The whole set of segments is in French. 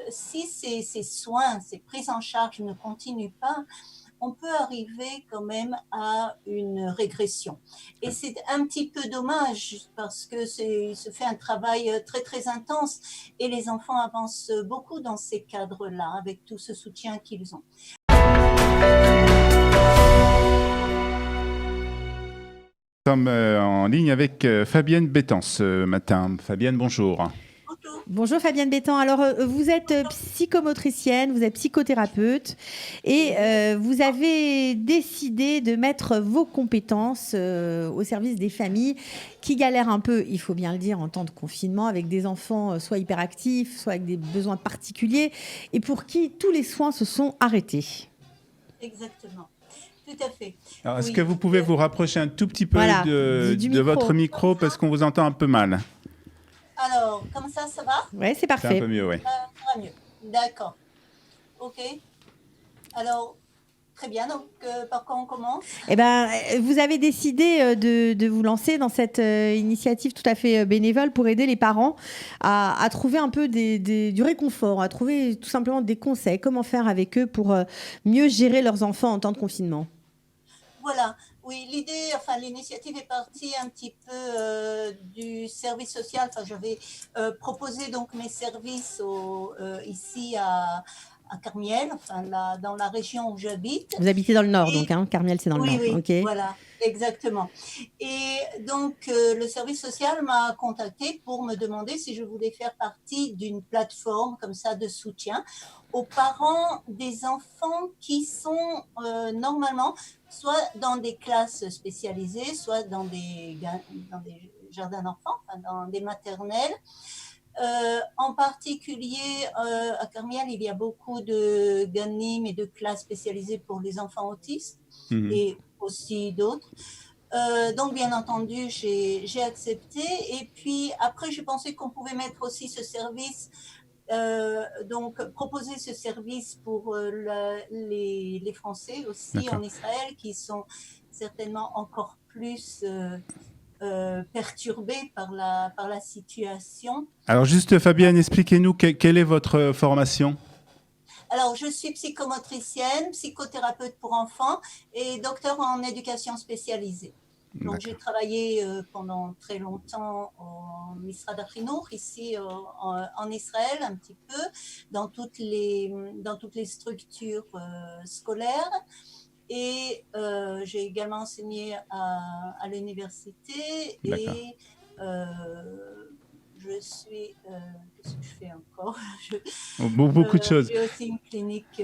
si ces soins, ces prises en charge ne continuent pas, on peut arriver quand même à une régression. Et c'est un petit peu dommage parce que il se fait un travail très très intense et les enfants avancent beaucoup dans ces cadres-là avec tout ce soutien qu'ils ont. Nous sommes en ligne avec Fabienne Bétan ce matin. Fabienne, bonjour. Bonjour. Bonjour Fabienne Bétan. Alors, vous êtes psychomotricienne, vous êtes psychothérapeute et vous avez décidé de mettre vos compétences au service des familles qui galèrent un peu, il faut bien le dire, en temps de confinement, avec des enfants soit hyperactifs, soit avec des besoins particuliers et pour qui tous les soins se sont arrêtés. Exactement. Tout à fait. Alors, est-ce que vous pouvez vous rapprocher un tout petit peu Voilà, de votre micro parce qu'on vous entend un peu mal? Alors, comme ça va? Oui, c'est C'est parfait. un peu mieux, oui. Ça va mieux. D'accord. OK. Alors, très bien. Donc, par quoi on commence? Eh ben, vous avez décidé de vous lancer dans cette initiative tout à fait bénévole pour aider les parents à trouver un peu du réconfort, à trouver tout simplement des conseils, comment faire avec eux pour mieux gérer leurs enfants en temps de confinement. Voilà, oui, l'initiative est partie un petit peu du service social. Enfin, j'avais proposé donc mes services ici à Carmiel, enfin dans la région où j'habite. Vous habitez dans le Nord, donc, hein, Carmiel, c'est dans le Nord. Oui, Okay. Voilà, exactement. Et donc, le service social m'a contacté pour me demander si je voulais faire partie d'une plateforme comme ça de soutien aux parents des enfants qui sont normalement soit dans des classes spécialisées, soit dans des jardins d'enfants, enfin, dans des maternelles. En particulier, à Carmiel, il y a beaucoup de ganim et de classes spécialisées pour les enfants autistes et aussi d'autres. Donc, bien entendu, j'ai accepté. Et puis, après, j'ai pensé qu'on pouvait mettre aussi ce service, donc proposer ce service pour les Français aussi en Israël, qui sont certainement encore plus perturbés par la situation. Alors juste Fabienne, expliquez-nous quelle est votre formation? Alors, je suis psychomotricienne, psychothérapeute pour enfants et docteur en éducation spécialisée. Donc, j'ai travaillé pendant très longtemps en Misrad Achinour, ici en Israël, un petit peu, dans toutes les structures scolaires. Et j'ai également enseigné à l'université et je suis... qu'est-ce que je fais encore? Beaucoup de choses. J'ai aussi une clinique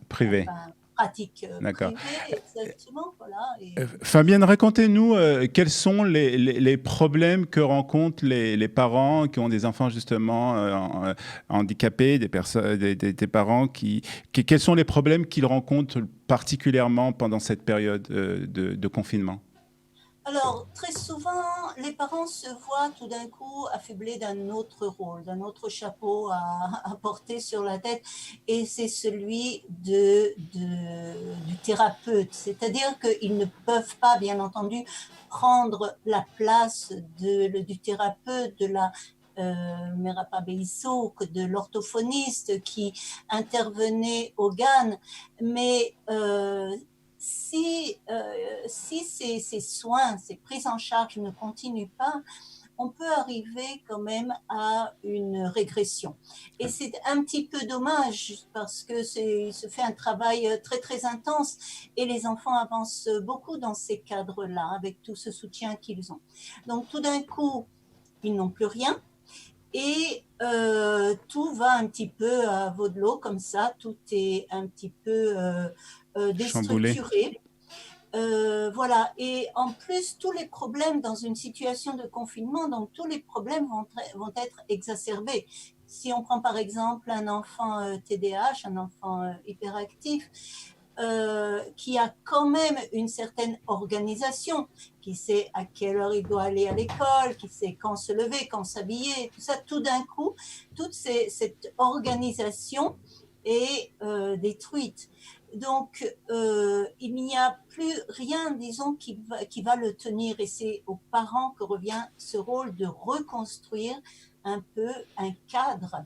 privée. Pratique privée, exactement. Voilà, Fabienne, racontez-nous quels sont les problèmes que rencontrent les parents qui ont des enfants justement handicapés, des parents quels sont les problèmes qu'ils rencontrent particulièrement pendant cette période de confinement? Alors, très souvent, les parents se voient tout d'un coup affublés d'un autre rôle, d'un autre chapeau à porter sur la tête, et c'est celui du thérapeute. C'est-à-dire qu'ils ne peuvent pas, bien entendu, prendre la place du thérapeute, de la Merapa Beissouk, de l'orthophoniste qui intervenait au GAN, mais si ces soins, ces prises en charge ne continuent pas, on peut arriver quand même à une régression. Et c'est un petit peu dommage parce que il se fait un travail très très intense et les enfants avancent beaucoup dans ces cadres-là avec tout ce soutien qu'ils ont. Donc tout d'un coup, ils n'ont plus rien. Et tout va un petit peu à veau de l'eau comme ça, tout est un petit peu déstructuré. Voilà, et en plus, tous les problèmes dans une situation de confinement, donc tous les problèmes vont être exacerbés. Si on prend par exemple un enfant TDAH, un enfant hyperactif, qui a quand même une certaine organisation, qui sait à quelle heure il doit aller à l'école, qui sait quand se lever, quand s'habiller, tout ça, tout d'un coup, toute cette organisation est détruite. Donc, il n'y a plus rien, disons, qui va le tenir. Et c'est aux parents que revient ce rôle de reconstruire un peu un cadre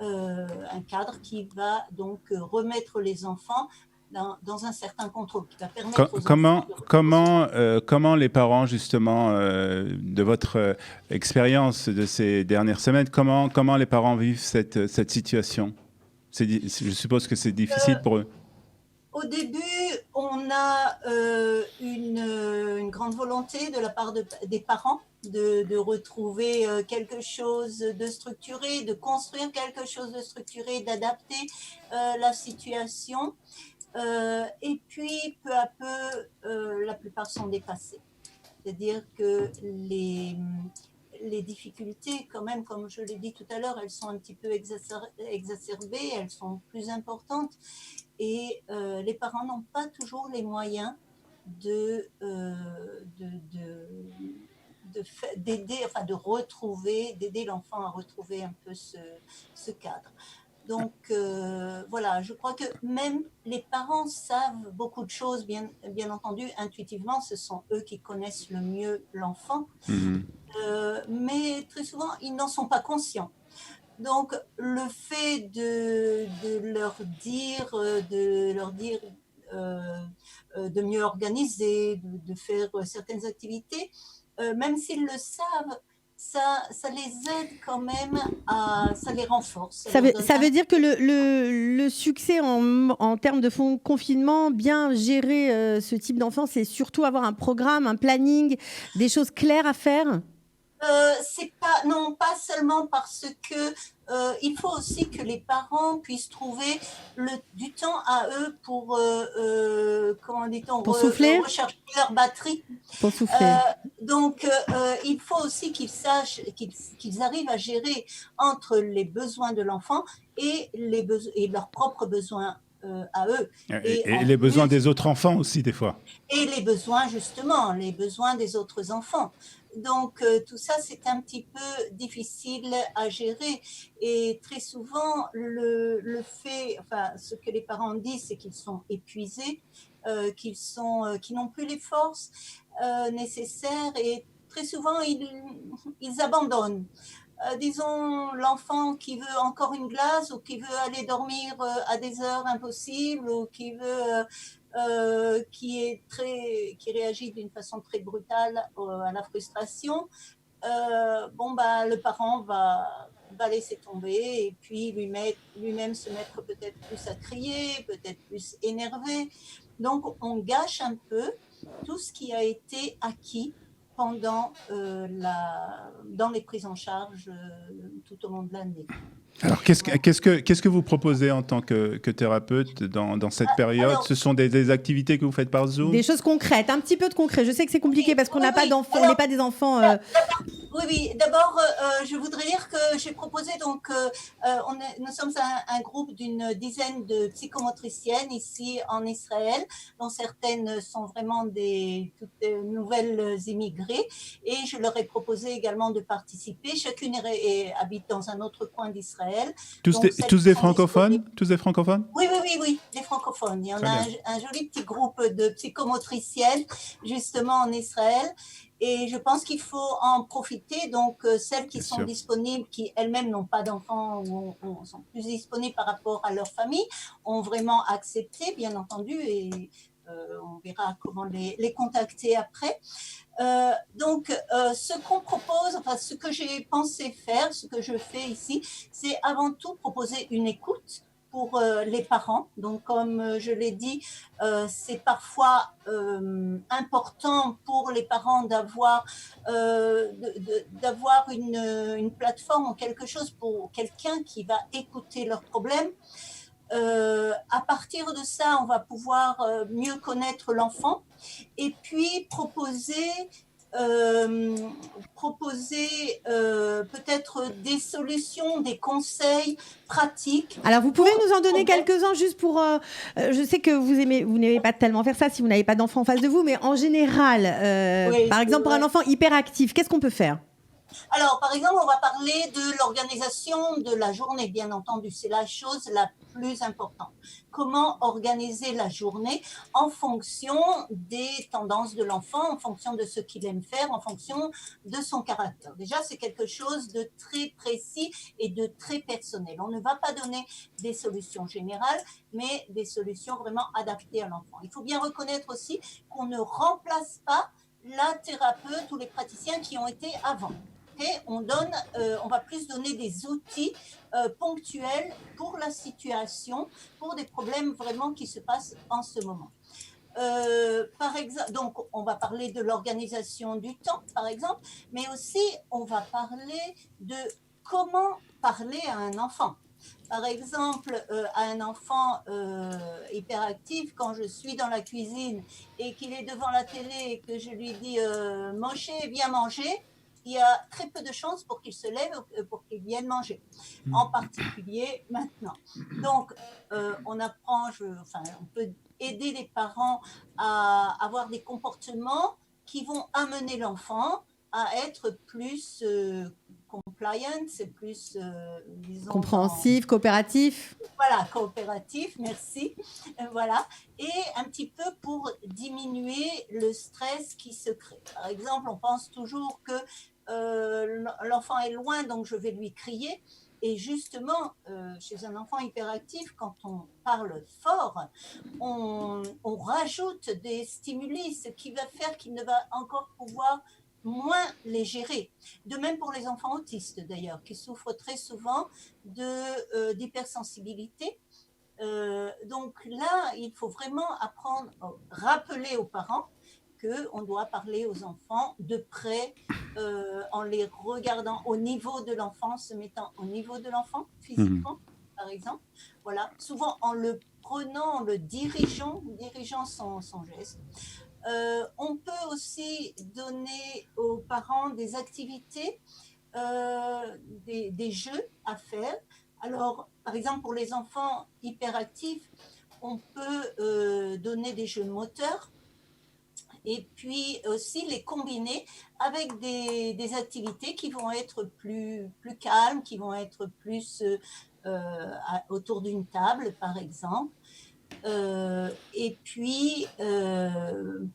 un cadre qui va donc remettre les enfants dans un certain contrôle, qui va permettre aux Comment les parents, justement, de votre expérience de ces dernières semaines, comment les parents vivent cette situation? Je suppose que c'est difficile pour eux. Au début, on a une grande volonté de la part des parents de retrouver quelque chose de structuré, de construire quelque chose de structuré, d'adapter la situation. Et puis, peu à peu, la plupart sont dépassés. C'est-à-dire que les difficultés, quand même, comme je l'ai dit tout à l'heure, elles sont un petit peu exacerbées, elles sont plus importantes. Et les parents n'ont pas toujours les moyens d'aider, d'aider l'enfant à retrouver un peu ce cadre. Donc voilà, je crois que même les parents savent beaucoup de choses, bien entendu, intuitivement, ce sont eux qui connaissent le mieux l'enfant, mais très souvent, ils n'en sont pas conscients. Donc, le fait de leur dire de mieux organiser, de faire certaines activités, même s'ils le savent, ça les aide quand même, ça les renforce. Ça veut dire que le succès en termes de confinement, bien gérer ce type d'enfant, c'est surtout avoir un programme, un planning, des choses claires à faire? Non, pas seulement parce que il faut aussi que les parents puissent trouver du temps à eux pour, comment dit-on, recharger leur batterie. Pour souffler. Donc, il faut aussi qu'ils sachent, qu'ils arrivent à gérer entre les besoins de l'enfant et leurs propres besoins à eux. Et les besoins des autres enfants aussi, des fois. Et les besoins, justement, les besoins des autres enfants. Donc, tout ça, c'est un petit peu difficile à gérer. Et très souvent, ce que les parents disent, c'est qu'ils sont épuisés, qu'ils n'ont plus les forces nécessaires. Et très souvent, ils abandonnent. Disons, l'enfant qui veut encore une glace ou qui veut aller dormir à des heures impossibles ou qui réagit d'une façon très brutale à la frustration, le parent va laisser tomber et puis lui-même se mettre peut-être plus à crier, peut-être plus énervé. Donc, on gâche un peu tout ce qui a été acquis dans les prises en charge tout au long de l'année. Alors, qu'est-ce que vous proposez en tant que thérapeute dans cette période? Ce sont des activités que vous faites par Zoom? Des choses concrètes, un petit peu de concret. Je sais que c'est compliqué parce qu'on n'a pas d'enfants, on n'est pas des enfants. Oui. D'abord, je voudrais dire que j'ai proposé, donc, nous sommes un groupe d'une dizaine de psychomotriciennes ici en Israël, dont certaines sont vraiment toutes nouvelles immigrées, et je leur ai proposé également de participer. Chacune habite dans un autre coin d'Israël. Tous des francophones? Tous des francophones? Oui, des francophones. Il y en a un joli petit groupe de psychomotriciennes, justement, en Israël. Et je pense qu'il faut en profiter. Donc, celles qui sont disponibles, qui elles-mêmes n'ont pas d'enfants ou sont plus disponibles par rapport à leur famille, ont vraiment accepté, bien entendu, et on verra comment les contacter après. Donc, ce qu'on propose, ce que j'ai pensé faire, ce que je fais ici, c'est avant tout proposer une écoute pour les parents. Donc, comme je l'ai dit, c'est parfois important pour les parents d'avoir une plateforme ou quelque chose pour quelqu'un qui va écouter leurs problèmes. À partir de ça, on va pouvoir mieux connaître l'enfant et puis proposer peut-être des solutions, des conseils pratiques. Alors, vous pouvez nous en donner quelques-uns juste pour... je sais que vous n'aimez pas tellement faire ça si vous n'avez pas d'enfant en face de vous, mais en général, par exemple, pour un enfant hyperactif, qu'est-ce qu'on peut faire? Alors, par exemple, on va parler de l'organisation de la journée, bien entendu. C'est la chose la plus importante. Comment organiser la journée en fonction des tendances de l'enfant, en fonction de ce qu'il aime faire, en fonction de son caractère. Déjà, c'est quelque chose de très précis et de très personnel. On ne va pas donner des solutions générales, mais des solutions vraiment adaptées à l'enfant. Il faut bien reconnaître aussi qu'on ne remplace pas la thérapeute ou les praticiens qui ont été avant. Okay, on va plus donner des outils ponctuels pour la situation, pour des problèmes vraiment qui se passent en ce moment. Par exemple, donc on va parler de l'organisation du temps, par exemple, mais aussi on va parler de comment parler à un enfant. Par exemple, à un enfant hyperactif, quand je suis dans la cuisine et qu'il est devant la télé et que je lui dis Moshe, viens manger, il y a très peu de chances pour qu'il se lève, pour qu'il vienne manger, en particulier maintenant. Donc, on peut aider les parents à avoir des comportements qui vont amener l'enfant à être plus compliant, c'est plus, disons, Compréhensif, coopératif. Voilà, coopératif, merci. Voilà. Et un petit peu pour diminuer le stress qui se crée. Par exemple, on pense toujours que l'enfant est loin, donc je vais lui crier. Et justement, chez un enfant hyperactif, quand on parle fort, on rajoute des stimuli, ce qui va faire qu'il ne va encore pouvoir moins les gérer. De même pour les enfants autistes d'ailleurs, qui souffrent très souvent d'hypersensibilité. Donc là, il faut vraiment apprendre, rappeler aux parents qu'on doit parler aux enfants de près, en les regardant au niveau de l'enfant, se mettant au niveau de l'enfant physiquement, par exemple. Voilà, souvent en le prenant, en le dirigeant son geste. On peut aussi donner aux parents des activités, des jeux à faire. Alors, par exemple, pour les enfants hyperactifs, on peut donner des jeux moteurs et puis aussi les combiner avec des activités qui vont être plus calmes, qui vont être plus autour d'une table, par exemple. Et puis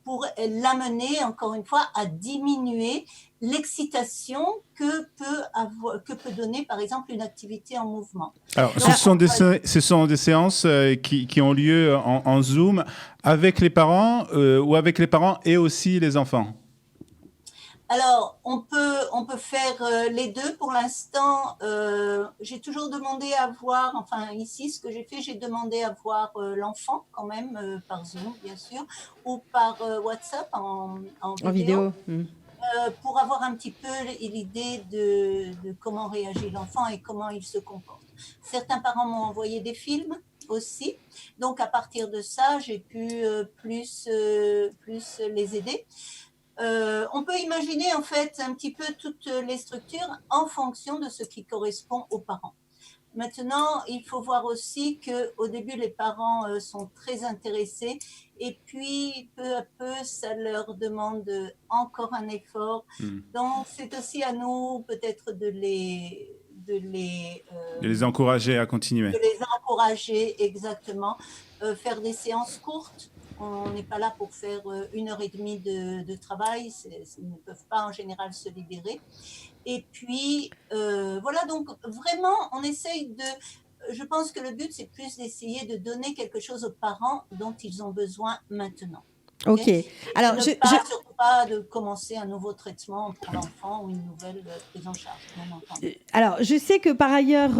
pour l'amener encore une fois à diminuer l'excitation que peut donner par exemple une activité en mouvement. Alors, ce sont des séances qui ont lieu en Zoom avec les parents ou avec les parents et aussi les enfants? Alors, on peut faire les deux. Pour l'instant, j'ai toujours demandé à voir, enfin ici, ce que j'ai fait, j'ai demandé à voir l'enfant quand même, par Zoom, bien sûr, ou par WhatsApp en vidéo. Pour avoir un petit peu l'idée de comment réagit l'enfant et comment il se comporte. Certains parents m'ont envoyé des films aussi, donc à partir de ça, j'ai pu plus les aider. On peut imaginer en fait un petit peu toutes les structures en fonction de ce qui correspond aux parents. Maintenant, il faut voir aussi qu'au début, les parents sont très intéressés et puis peu à peu, ça leur demande encore un effort. Donc, c'est aussi à nous peut-être de les encourager à continuer. De les encourager, exactement. Faire des séances courtes. On n'est pas là pour faire 1h30 de travail. Ils ne peuvent pas en général se libérer. Et puis, voilà, donc vraiment, on essaye je pense que le but, c'est plus d'essayer de donner quelque chose aux parents dont ils ont besoin maintenant. Ok. Alors, surtout pas de commencer un nouveau traitement pour l'enfant ou une nouvelle prise en charge. Alors, je sais que par ailleurs,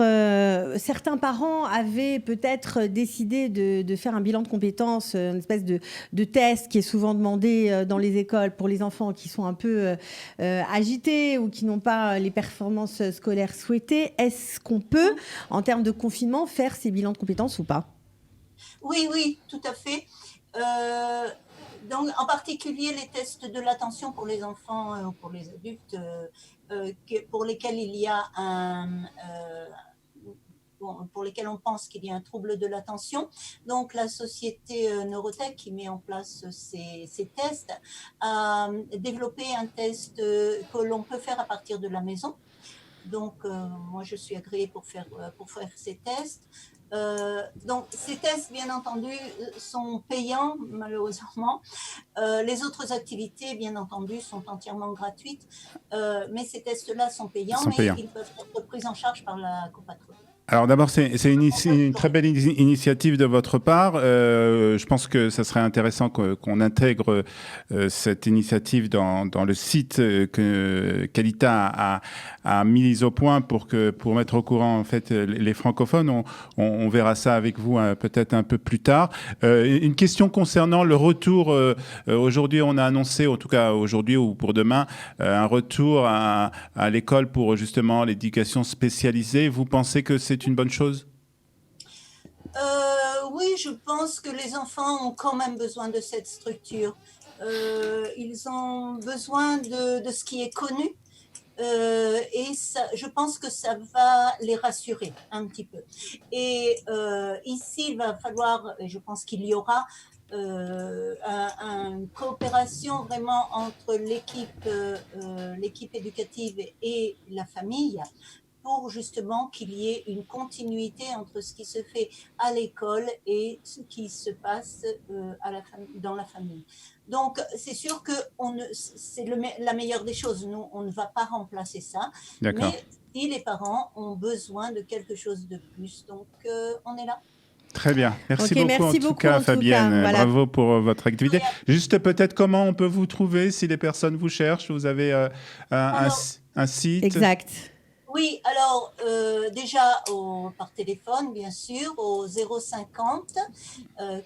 certains parents avaient peut-être décidé de faire un bilan de compétences, une espèce de test qui est souvent demandé dans les écoles pour les enfants qui sont un peu agités ou qui n'ont pas les performances scolaires souhaitées. Est-ce qu'on peut, en termes de confinement, faire ces bilans de compétences ou pas? Oui, tout à fait. Donc, en particulier, les tests de l'attention pour les enfants ou pour les adultes pour lesquels il y a pour lesquels on pense qu'il y a un trouble de l'attention. Donc, la société Neurotech qui met en place ces tests a développé un test que l'on peut faire à partir de la maison. Donc, moi, je suis agréée pour faire ces tests. Donc, ces tests, bien entendu, sont payants, malheureusement. Les autres activités, bien entendu, sont entièrement gratuites. Mais ces tests-là sont payants, ils peuvent être pris en charge par la copatrouille. Alors d'abord, c'est une très belle initiative de votre part. Je pense que ça serait intéressant qu'on intègre cette initiative dans le site que Qualita a mis au point pour mettre au courant en fait les francophones. On verra ça avec vous peut-être un peu plus tard. Une question concernant le retour. Aujourd'hui, on a annoncé, en tout cas aujourd'hui ou pour demain, un retour à l'école pour justement l'éducation spécialisée. Vous pensez que c'est une bonne chose? Oui, je pense que les enfants ont quand même besoin de cette structure. Ils ont besoin de ce qui est connu et ça, je pense que ça va les rassurer un petit peu. Et ici, il va falloir, et je pense qu'il y aura une coopération vraiment entre l'équipe éducative et la famille, pour justement qu'il y ait une continuité entre ce qui se fait à l'école et ce qui se passe dans la famille. Donc, c'est sûr que c'est la meilleure des choses. Nous, on ne va pas remplacer ça. D'accord. Mais si les parents ont besoin de quelque chose de plus, donc on est là. Très bien. Merci beaucoup merci en tout beaucoup, cas, en tout Fabienne. cas, voilà. Bravo pour votre activité. Juste peut-être comment on peut vous trouver si les personnes vous cherchent. Vous avez un site? Exact. Oui, alors déjà par téléphone, bien sûr, au 050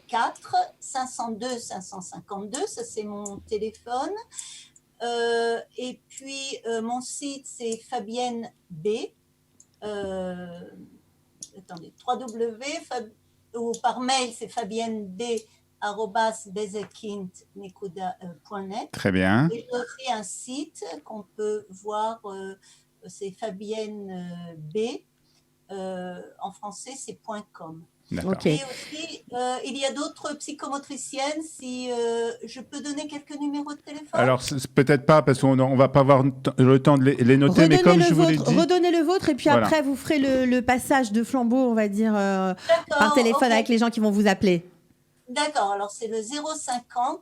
4 502 552, ça c'est mon téléphone. Et puis mon site c'est Fabienne B. Attendez, ou par mail c'est fabienneb@bezekint.net. Très bien. Et j'ai aussi un site qu'on peut voir. C'est Fabienne B. En français, c'est .com. Okay. Et aussi, il y a d'autres psychomotriciennes. Si je peux donner quelques numéros de téléphone. Alors, peut-être pas, parce qu'on ne va pas avoir le temps de les noter, redonnez mais comme je vous l'ai dit... Redonnez le vôtre, et puis voilà. Après, vous ferez le passage de flambeau, on va dire, par téléphone avec les gens qui vont vous appeler. D'accord, alors c'est le 050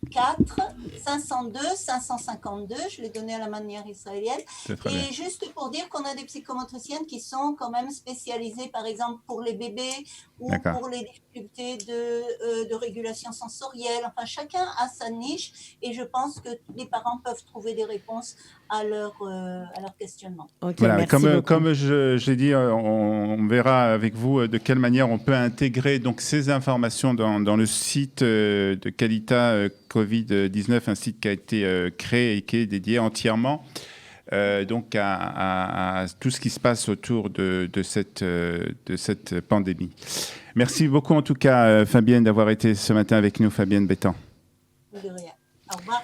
4 502 552, je l'ai donné à la manière israélienne. Et juste pour dire qu'on a des psychomotriciennes qui sont quand même spécialisées, par exemple pour les bébés ou pour les difficultés de régulation sensorielle. Enfin, chacun a sa niche et je pense que les parents peuvent trouver des réponses à leur questionnement. Voilà, comme j'ai dit, on verra avec vous de quelle manière on peut intégrer donc ces informations dans le site de Qualita Covid-19, un site qui a été créé et qui est dédié entièrement donc à tout ce qui se passe autour de cette pandémie. Merci beaucoup en tout cas, Fabienne, d'avoir été ce matin avec nous, Fabienne Bétan. De rien. Au revoir.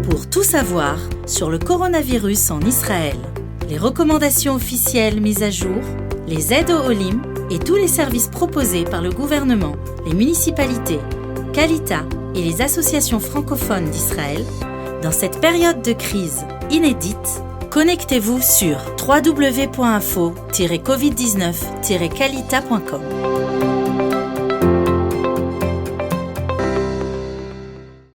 Pour tout savoir sur le coronavirus en Israël, les recommandations officielles mises à jour, les aides au Olim et tous les services proposés par le gouvernement, les municipalités, Qualita et les associations francophones d'Israël, dans cette période de crise inédite, connectez-vous sur www.info-covid19-qualita.com.